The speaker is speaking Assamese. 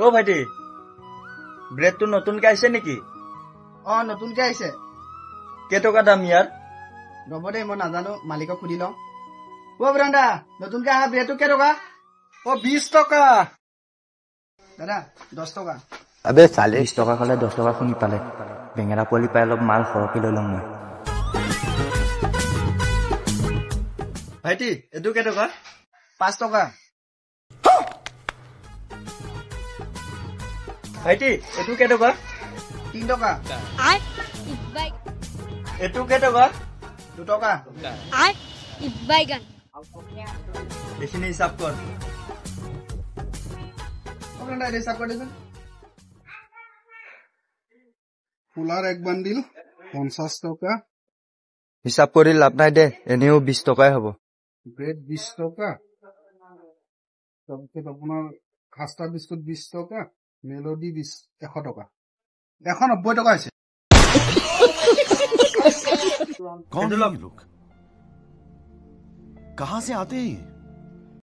ও ভাইটি ব্ৰেডটো নতুনকে আহিছে নেকি? নতুনকে আহিছে। কেইটকা দাম ইয়াৰ? ৰ'ব দেই মই নাজানো, মালিকক সুধি লওঁ। বৰদা নতুনকে অহা ব্ৰেডটো কেইটকা? 20 টকা। দাদা 10 টকা। আবে চালে 20 টকা ক'লে 10 টকা শুনি পালে। বেঙেনা পোৱালি পাই অলপ মাল সৰহকৈ লৈ লওঁ মই। ভাইটি এইটো কেইটকা? 5 টকা। ভাইটি এইটো কেইটকা? 3 টকা। এইটো কেইটকা? 2 টকা। এইখিনি হিচাপ কৰ। বৰদা হিচাপ কৰি দেচোন। ফুলাৰ এক বান্ডিল 50 টকা। হিচাপ কৰি লাভ নাই দে, এনেও 20 টকাই হ'ব। ব্ৰেড 20 টকা। তাৰপিছত আপোনাৰ খাস্তা বিস্কুট 20 টকা। মেলোডি 100 টকা। 190 টকা হৈছে। कौन है ये लोग? कहां से आते हैं?